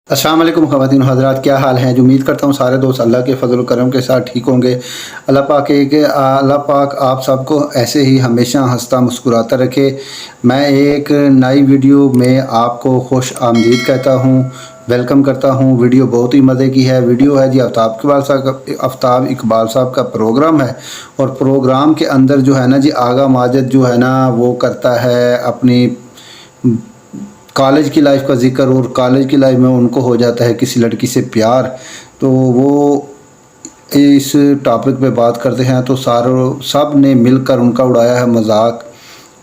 अस्सलाम वालेकुम ख़वातीन हज़रात, क्या हाल हैं। जो उम्मीद करता हूँ सारे दोस्त अल्लाह के फ़ज़ल व करम के साथ ठीक होंगे। अल्लाह पाक आप सबको ऐसे ही हमेशा हंसता मुस्कुराता रखे। मैं एक नई वीडियो में आपको खुश आमदीद कहता हूँ, वेलकम करता हूँ। वीडियो बहुत ही मज़े की है। वीडियो है जी आफ्ताब इकबाल साहब का प्रोग्राम है, और प्रोग्राम के अंदर जो है ना जी आगा माजिद जो है ना वो करता है अपनी कॉलेज की लाइफ का जिक्र, और कॉलेज की लाइफ में उनको हो जाता है किसी लड़की से प्यार। तो वो इस टॉपिक पे बात करते हैं, तो सब ने मिलकर उनका उड़ाया है मजाक।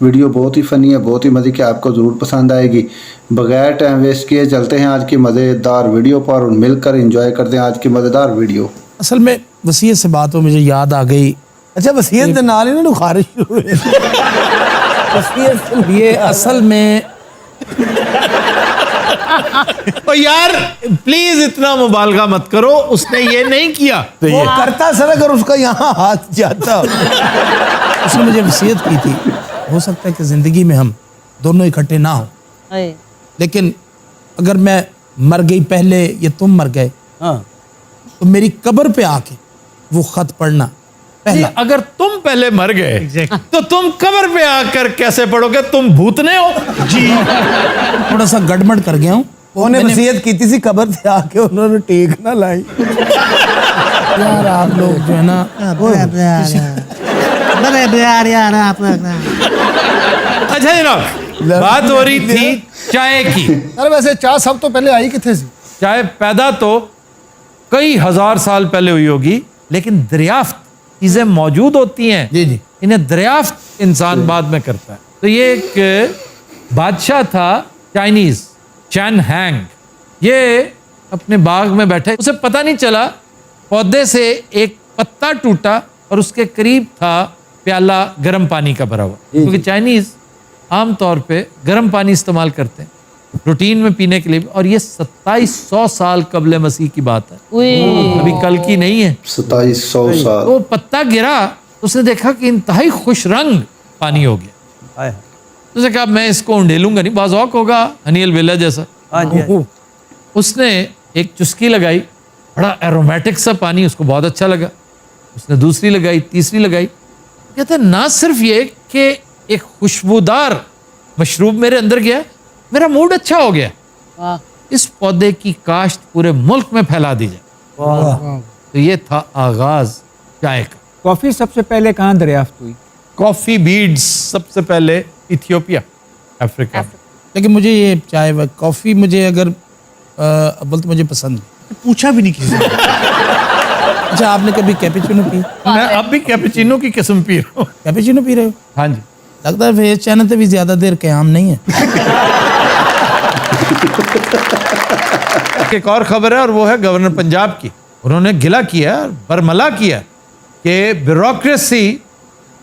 वीडियो बहुत ही फ़नी है, बहुत ही मज़े की, आपको ज़रूर पसंद आएगी। बगैर टाइम वेस्ट किए चलते हैं आज की मज़ेदार वीडियो पर और मिलकर एंजॉय करते हैं आज की मज़ेदार वीडियो। असल में वसीयत से बात हो मुझे याद आ गई। अच्छा, वसीयत के नाल ही ना खारिश शुरू हुई। वसीयत ये असल में ओ यार प्लीज इतना मुबालगा मत करो, उसने ये नहीं किया। तो वो करता सर अगर उसका यहाँ हाथ जाता। उसने मुझे वसीयत की थी, हो सकता है कि ज़िंदगी में हम दोनों इकट्ठे ना हो, लेकिन अगर मैं मर गई पहले या तुम मर गए, तो मेरी कब्र पे आके वो खत पढ़ना पहला। अगर तुम पहले मर गए तो तुम कब्र पे आकर कैसे पढ़ोगे? तुम भूतने हो जी। थोड़ा सा गड़बड़ कर गया हूँ। उन्होंने वसीयत की थी कब्र से आके, उन्होंने टेक ना लाई। यार आप लोग जो है ना अच्छा जनाब, बात हो रही थी चाय की। अरे वैसे चाय सब तो पहले आई किथे सी? चाय पैदा तो कई हजार साल पहले हुई होगी, लेकिन दरियाफ्त चीजें मौजूद होती हैं जी जी, इन्हें दरियाफ्त इंसान बाद में करता है। तो ये एक बादशाह था चाइनीज, चैन हैंग। ये अपने बाग में बैठे, उसे पता नहीं चला पौधे से एक पत्ता टूटा और उसके करीब था प्याला गर्म पानी का भरा हुआ, क्योंकि चाइनीज आमतौर पे गर्म पानी इस्तेमाल करते हैं रूटीन में पीने के लिए। और ये 2700 साल कबले मसीह की बात है, अभी कल की नहीं है। 2700 साल। वो पत्ता गिरा, उसने देखा कि इंतहाई खुश रंग पानी हो गया। तो उसने कहा मैं इसको उंडेलूंगा नहीं, बाज़ौक होगा हनील वेला जैसा। उसने एक चुस्की लगाई, बड़ा एरोमेटिक सा पानी, उसको बहुत अच्छा लगा। उसने दूसरी लगाई, तीसरी लगाई। कहता ना सिर्फ ये कि एक खुशबूदार मशरूब मेरे अंदर गया, मेरा मूड अच्छा हो गया। इस पौधे की काश्त पूरे मुल्क में फैला दी जाए। तो ये था आगाज चाय का। कॉफी सबसे पहले कहाँ दरियाफ्त हुई? कॉफी बीड्स सबसे पहले इथियोपिया, अफ्रीका में। लेकिन मुझे ये चाय व कॉफ़ी मुझे अगर अव्वल तो मुझे पसंद है। पूछा भी नहीं किसी ने। अच्छा, आपने कभी कैपेचिनो पी? मैं अब भी कैपेचिनो की किस्म पी रहा हूँ। कैपेचिनो पी रहे हो? हाँ जी। लगता है फेस चैनल पे भी ज्यादा देर क़याम नहीं है। एक और खबर है, और वो है गवर्नर पंजाब की। उन्होंने गिला किया, बरमला किया कि ब्यूरोक्रेसी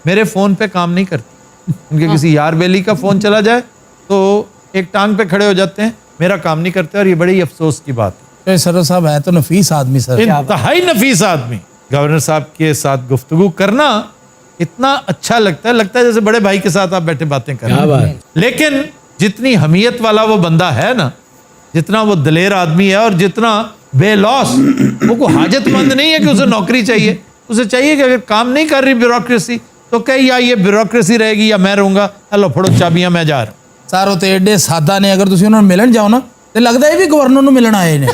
मेरे फ़ोन पे काम नहीं करती। उनके किसी यार बेली का फ़ोन चला जाए तो एक टांग पे खड़े हो जाते हैं, मेरा काम नहीं करते। और ये बड़ी अफसोस की बात है। सर साहब है तो नफीस आदमी सर, इंतहाई नफीस आदमी। गवर्नर साहब के साथ गुफ्तगू करना इतना अच्छा लगता है जैसे बड़े भाई के साथ आप बैठे बातें कर रहे हैं। लेकिन जितनी हमीयत वाला वो बंदा है ना, जितना वो दलेर आदमी है, और जितना बेलौस, वो को हाजतमंद नहीं है कि उसे नौकरी चाहिए। उसे चाहिए कि अगर काम नहीं कर रही ब्यूरोक्रेसी तो कहीं या ये ब्यूरोक्रेसी रहेगी या मैं रहूंगा। हेलो फड़ो चाबियां, मैं जा रहा हूं। सारो तो एडे सादा ने, अगर तुम उन्होंने मिलन जाओ ना तो लगता है भी गवर्नर को मिलन आए ने।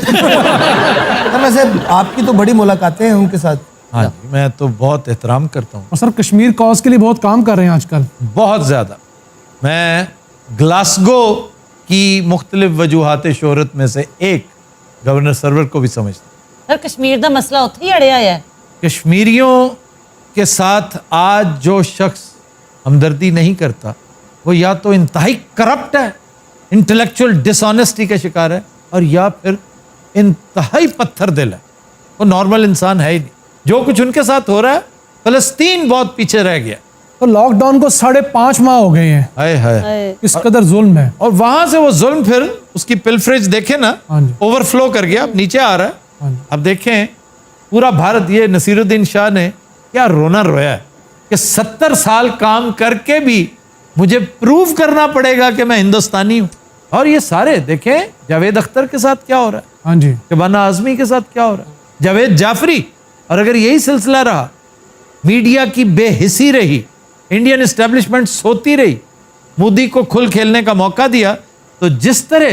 वैसे आपकी तो बड़ी मुलाकातें हैं उनके साथ। हाँ जी, मैं तो बहुत एहतराम करता हूँ। और सर कश्मीर कॉज के लिए बहुत काम कर रहे हैं आजकल, बहुत ज़्यादा। मैं ग्लासगो की मुख्तलिफ वजूहात शोहरत में से एक गवर्नर सरवर को भी समझता हूँ। सर कश्मीर का मसला उत्थे ही अड़िया है। कश्मीरियों के साथ आज जो शख्स हमदर्दी नहीं करता, वो या तो इंतहाई करप्ट है, इंटेलेक्चुअल डिसऑनेस्टी का शिकार है, और या फिर इंतहाई पत्थर दिल है। वो नॉर्मल इंसान है ही नहीं। जो कुछ उनके साथ हो रहा है, फलस्तीन बहुत पीछे रह गया। तो लॉकडाउन को 5.5 माह हो गए हैं। हाय हाय, इस कदर जुल्म है। और वहां से वो जुल्म फिर उसकी पिलफ्रेज देखे ना, हाँ जी। ओवरफ्लो कर गया, अब नीचे आ रहा हाँ है। जी। अब देखें पूरा भारत, ये नसीरुद्दीन शाह ने क्या रोना रोया है कि 70 साल काम करके भी मुझे प्रूव करना पड़ेगा कि मैं हिंदुस्तानी हूं। और ये सारे देखें जावेद अख्तर के साथ क्या हो रहा है। हाँ जी। शबाना आजमी के साथ क्या हो रहा है, जावेद जाफरी। और अगर यही सिलसिला रहा, मीडिया की बेहिसी रही, इंडियन एस्टेब्लिशमेंट सोती रही, मोदी को खुल खेलने का मौका दिया, तो जिस तरह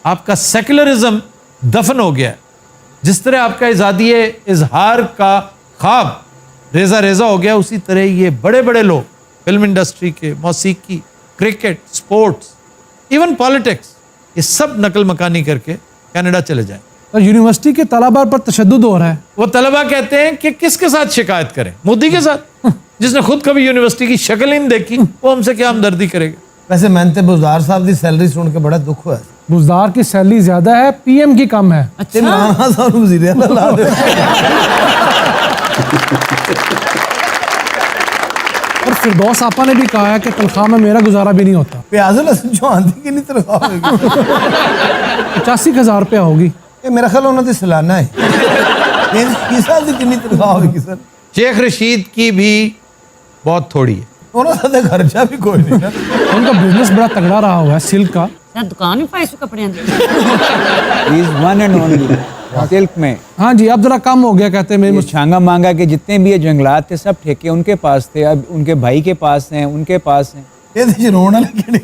आपका सेकुलरिज्म दफन हो गया, जिस तरह आपका आज़ादी इजहार का ख्वाब रेजा रेजा हो गया, उसी तरह ये बड़े बड़े लोग फिल्म इंडस्ट्री के, मौसीकी, क्रिकेट, स्पोर्ट्स, इवन पॉलिटिक्स, ये सब नकल मकानी करके कनाडा चले जाएं। और यूनिवर्सिटी के तलबा पर तशद्दुद हो रहा है। वो तलबा कहते हैं कि किसके साथ शिकायत करें, मोदी के साथ, जिसने खुद कभी यूनिवर्सिटी की शक्ल ही नहीं देखी, वो हमसे क्या हमदर्दी करेगा। वैसे मैंने तो बुज़दार साहब की सैलरी सुन के बड़ा दुख हुआ। बुज़दार की सैलरी ज्यादा है, पीएम की कम है। ते इमरान खान साहब वज़ीर आला ला दे। और फिरदौस आपा ने भी कहा है कि तनख्वाह में मेरा गुजारा भी नहीं होता। प्याजुल हसन चौहान की कितनी तनख्वाह होगी? 85,000 रुपया होगी। ये मेरा ख्याल उन्होंने सालाना है। ये साल की कितनी तनख्वाह होगी सर? शेख रशीद की भी बहुत थोड़ी है। उन्होंने खर्चा भी कोई नहीं ना। उनका बिजनेस बड़ा तगड़ा रहा हुआ है सिल्क का। दुकान भी पाई सो कपड़े He is one and only silk में। हाँ जी, अब जरा कम हो गया कहते हैं मेरे ये छांगा मांगा के जितने भी ये जंगलात थे सब ठेके उनके पास थे, अब उनके भाई के पास हैं, उनके पास हैं। ये तो रोना लगे।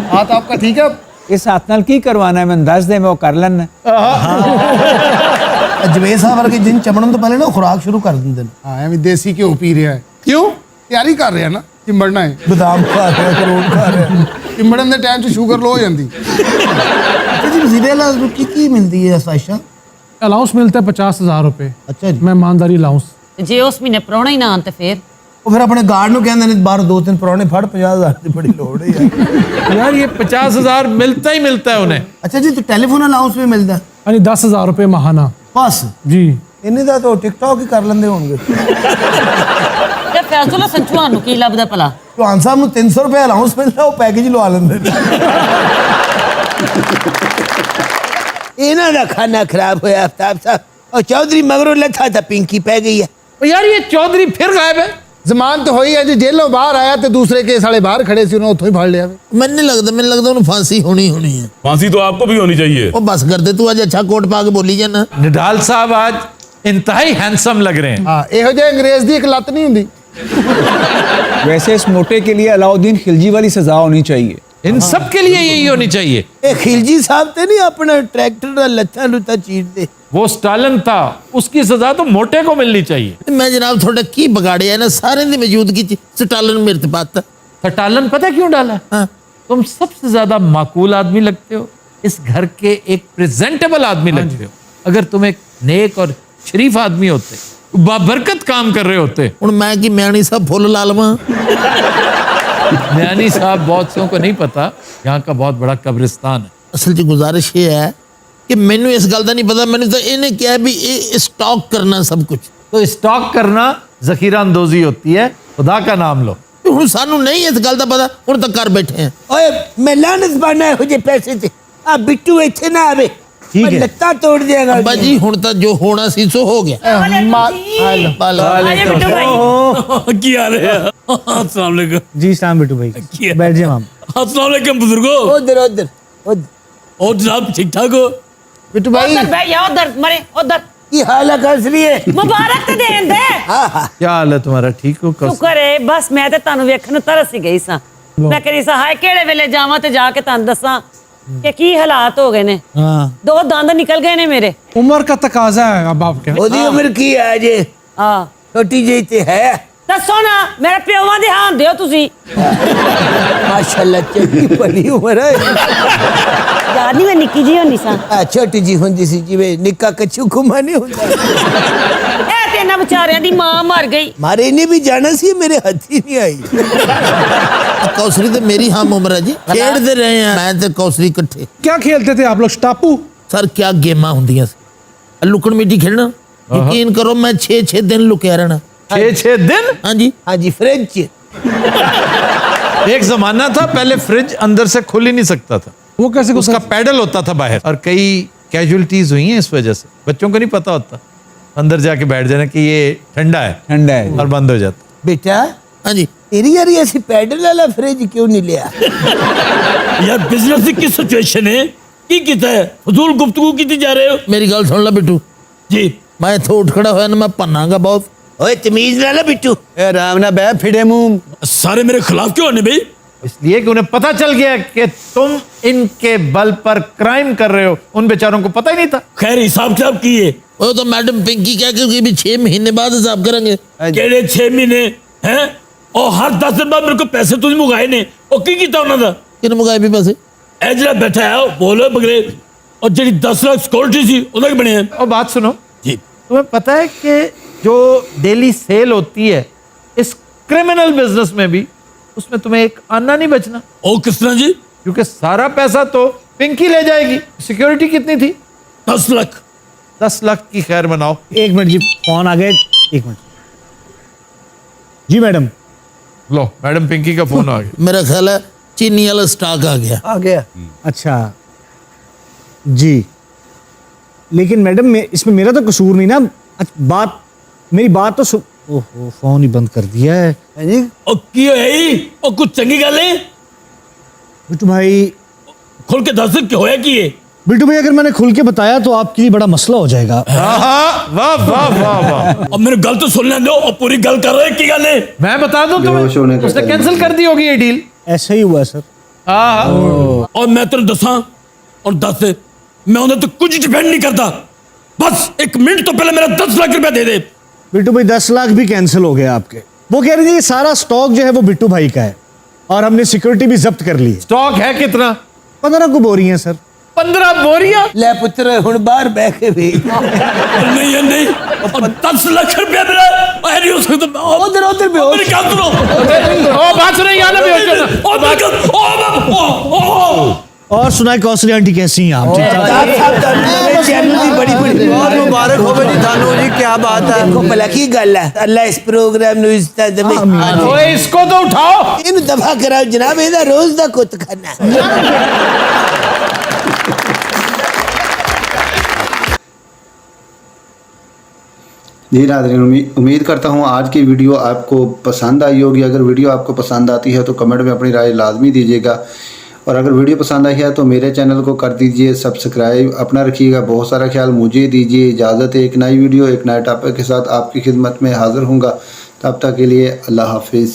हाथ आपका ठीक है? इस हाथ नाल की करवाना है, मैं दस दे मैं वो कर लेना। जवेद साहब वर्गे जिन चमड़न तो पहले ना खुराक शुरू कर देंगे। हाँ ਐਵੇਂ ਦੇਸੀ ਘਿਓ ਪੀ ਰਿਹਾ ਹੈ। क्यों? ਤਿਆਰੀ ਕਰ ਰਿਹਾ ਨਾ ਚਿੰਬੜਨਾ ਹੈ। बादाम खा रहे हैं, अखरोट खा रहे हैं। ਚਿੰਬੜਨ ਦੇ ਟਾਈਮ 'ਚ ਸ਼ੂਗਰ ਲੋ ਹੋ ਜਾਂਦੀ। अच्छा जी, वज़ीर आला की मिलती है आसाइशा? अलाउंस मिलता है 50,000 रुपये। अच्छा जी। मेहमानदारी अलाउंस। जे उस महीने प्राहुणे ही ना आन ते फिर ਉਹ ਫਿਰ ਆਪਣੇ ਗਾਰਡ ਨੂੰ ਕਹਿੰਦੇ ਨੇ ਬਾਹਰ 2-3 ਪੁਰਾਣੇ ਫੜ 50,000 ਦੀ ਬੜੀ ਲੋੜ ਹੈ ਯਾਰ। यार ये 50,000 मिलता ही मिलता है उन्हें। अच्छा जी, तो टेलीफोन अलाउंस भी मिलता है? यानी 10,000 रुपये माहाना। बस जी। ਇੰਨੇ ਦਾ ਤਾਂ ਟਿਕਟੌਕ ਹੀ ਕਰ ਲੈਂਦੇ ਹੋਣਗੇ। ਤੇ ਫੈਸਲਾ ਸੰਚੂਆਂ ਨੂੰ ਕੀ ਲੱਭਦਾ ਭਲਾ। ਚੌਹਾਨ ਸਾਹਿਬ ਨੂੰ 300 ਰੁਪਏ ਅਲਾउंस ਮਿਲਦਾ, ਉਹ ਪੈਕੇਜ ਲਵਾ ਲੈਂਦੇ ਨੇ। ਇਹਨਾਂ ਦਾ ਖਾਣਾ ਖਰਾਬ ਹੋਇਆ ਆਫਤਾਬ ਸਾਹਿਬ। और चौधरी मगरों लथा था पिंकी पै गई है। और यार ये चौधरी फिर गायब है। ਜ਼ਮਾਨਤ ਹੋਈ ਹੈ ਜੀ, ਜੇਲੋਂ ਬਾਹਰ ਆਇਆ ਤੇ ਦੂਸਰੇ ਕੇਸ ਵਾਲੇ ਬਾਹਰ ਖੜੇ ਸੀ, ਉਹਨੂੰ ਉੱਥੋਂ ਹੀ ਫੜ ਲਿਆ। ਮੈਨੂੰ लगता ਉਹਨੂੰ फांसी होनी है। फांसी तो आपको भी होनी चाहिए। ਉਹ बस कर दे तू, आज अच्छा कोट पा के बोली जाना। निडाल साहब आज इंतहाई हैंडसम लग रहे हैं। ਹਾਂ ਇਹੋ ਜਿਹੇ ਅੰਗਰੇਜ਼ ਦੀ ਇੱਕ ਲੱਤ ਨਹੀਂ ਹੁੰਦੀ। वैसे इस मोटे के लिए अलाउद्दीन खिलजी वाली सजा होनी चाहिए। इन सब के लिए यही होनी चाहिए। ਇਹ खिलजी साहब ते नहीं अपना ट्रैक्टर ਦਾ ਲੱਤਾਂ ਲੁੱਤਾਂ ਚੀਰ ਦੇ। वो स्टालिन था, उसकी सजा तो मोटे को मिलनी चाहिए। मैं जनाब थोड़ा की बिगाड़िया ना, सारे दी मौजूदगी च स्टालिन मेरे ते पाता। स्टालिन पता क्यों डाला? हाँ। तुम सबसे ज्यादा माकूल आदमी लगते हो, इस घर के एक प्रेजेंटेबल आदमी लगते हो। अगर तुम एक नेक और शरीफ आदमी होते, बाबरकत काम कर रहे होते। हुण मैं कि म्याणी साहब फुल ला लवां? म्यानी साहब बहुत से को नहीं पता, यहाँ का बहुत बड़ा कब्रिस्तान है। असल च गुजारिश ये है कि मैनू इस गल दा नहीं पता, मैंने तो इन्हें क्या भी ये स्टॉक करना सब कुछ। तो स्टॉक करना जखीरा अंदोजी होती है, खुदा का नाम लो। हुण सानू नहीं इस गल दा पता, हुण तक कर बैठे हैं। ओए मैं लानत पाना है जे पैसे ते आ बिट्टू इत्थे ना आवे, मैं लत्ता तोड़ देगा। अब्बा जी हुण तो जो होना सी सो हो गया। की हाल है? अस्सलाम वालेकुम। जी सलाम बिट्टू भाई, बैठ जाए हम। अस्सलाम वालेकुम बुजुर्गो। उधर उधर उधर। और जनाब ठीक ठाक हो? बिट्टू भाई उधर बे या उधर मरे उधर की हाल है, कस लिए? मुबारक ते देन दे। क्या हाल है तुम्हारा? ठीक हो? कब शुक्र है, बस मैं ते तानू वेखण ਨੂੰ तरस ही गई सां। मैं करी सा हाय केड़े वेले जावां ते जाके तानू दसां कि की हालात हो गए ने। दो दंद निकल गए ने मेरे। उम्र का तकाजा है अब आपके। ओदी उम्र की है जे? हां छोटी जी ते है। दसो ना, मेरे प्योवां दे हां दियो तुसी। माशाल्लाह चंगी बड़ी उम्र है। याद नहीं मैं निक्की जी होनी सां। छोटी जी हुंदी सी जिवें निक्का कच्छू घुमा नहीं हुंदा। ए ते ना बेचारियां दी मां मर गई। मारे ने भी जाना सी, मेरे हाथ ही नहीं आई। कौसरी तो मेरी हम उम्र है जी, खेलते रहे हैं मैं ते कौसरी इकट्ठे। क्या खेलते थे आप लोग? स्टापू? सर क्या गेमां हुंदियां सी। लुकन मिट्टी खेलना, यकीन करो मैं 6-6 दिन लुकिया रहना। 6-6 दिन? हाँ जी हाँ जी, फ्रिज च। एक जमाना था पहले फ्रिज अंदर से खुल ही नहीं सकता था, वो कैसे? उसका पैडल होता था बाहर, और कई कैजुअलिटीज हुई हैं इस वजह से। बच्चों को नहीं पता होता, अंदर जाके बैठ जाना कि ये ठंडा है और बंद हो जाता। बेटा हाँ जी, तेरी यार ऐसी पैडल वाला फ्रिज क्यों नहीं लिया? यार बिजनेस की सिचुएशन है, की किता है फजूल गुफ्तगू की जा रहे हो मेरी गल सुन ला बिट्टू जी मैं तो उठ खड़ा होया ना मैं भन्नागा बहुत। ओए तमीज ना बिट्टू आराम ना बह फिरे मुंह। सारे मेरे खिलाफ क्यों होने भाई इसलिए कि उन्हें पता चल गया कि तुम इनके बल पर क्राइम कर रहे हो, उन बेचारों को पता ही नहीं था। खैर हिसाब किताब किए वो तो मैडम पिंकी क्या कि भी 6 महीने बाद हिसाब करेंगे। केड़े 6 महीने हैं और हर 10 दिन बाद मेरे को पैसे तुझे मुगाए ने और की कीता उन्हां दा किन मुगाए भी पैसे ए जरा बैठा है बोलो बगले और जेडी 10 लाख सिक्योरिटी सी ओदा की बने हैं और बात सुनो, जी तुम्हें पता है कि जो डेली सेल होती है इस क्रिमिनल बिजनेस में भी, उसमें तुम्हें एक आना नहीं बचना। ओ किस तरह जी क्योंकि सारा पैसा तो पिंकी ले जाएगी। सिक्योरिटी कितनी थी? 10 लाख 10 लाख की खैर बनाओ। एक मिनट जी, फोन आ गया, एक मिनट जी मैडम। लो मैडम पिंकी का फोन आ गया। मेरा ख्याल है चीनी वाला स्टॉक आ गया। अच्छा जी, लेकिन मैडम इसमें मेरा तो कसूर नहीं ना। बात मेरी बात तो ओहो फोन ही बंद कर दिया है जी। और की है और कुछ चंगी गल है बिट्टू भाई, खुल के दस क्या होया की है बिट्टू भाई अगर मैंने खुल के बताया तो आपके लिए बड़ा मसला हो जाएगा। वाह वाह वाह वाह। अब मेरे गल तो सुनने दो और पूरी गल कर रहे की गल है मैं बता दूं बेहोश होने तुम्हें, का उसने टाइम कैंसिल कर दी होगी ये डील। ऐसा ही हुआ सर। हाँ और मैं तेरे दसा और दस मैं उन्हें तो कुछ डिपेंड नहीं करता, बस 1 मिनट तो पहले मेरा 10 लाख रुपया दे दे। बिट्टू भाई 10 लाख भी कैंसिल हो गया आपके। वो कह रहे थे ये सारा स्टॉक जो है वो बिट्टू भाई का है और हमने सिक्योरिटी भी जब्त कर ली है। स्टॉक है कितना? 15 को बोरी है सर। 15 बोरियां? ले पुत्र हुन बाहर बैठ के भी नहीं है नहीं और 10 लाख रुपया मेरा नहीं हो सकता। उधर मेरी गल सुनो ओ बात सुनो यहाँ ना बेहोश होना। और मेरी गल और सुनाए कौशली आंटी कैसी हैं आप? चैनल की बड़ी बहुत मुबारक हो बेटी थानू जी, क्या बात है। देखो भला की गल है, अल्लाह इस प्रोग्राम नु इज्जत दे। ओए इसको तो उठाओ। इन दफा कराओ जनाब, ਇਹਦਾ रोज ਦਾ कुत खाना। जी नाज़रीन, उम्मीद करता हूँ आज की वीडियो आपको पसंद आई होगी। अगर वीडियो आपको पसंद आती है तो कमेंट में अपनी राय लाजमी दीजिएगा और अगर वीडियो पसंद आई है तो मेरे चैनल को कर दीजिए सब्सक्राइब। अपना रखिएगा बहुत सारा ख्याल। मुझे दीजिए इजाज़त। एक नई वीडियो एक नए टॉपिक के साथ आपकी खिदमत में हाज़िर हूँगा। तब तक के लिए अल्लाह हाफिज़।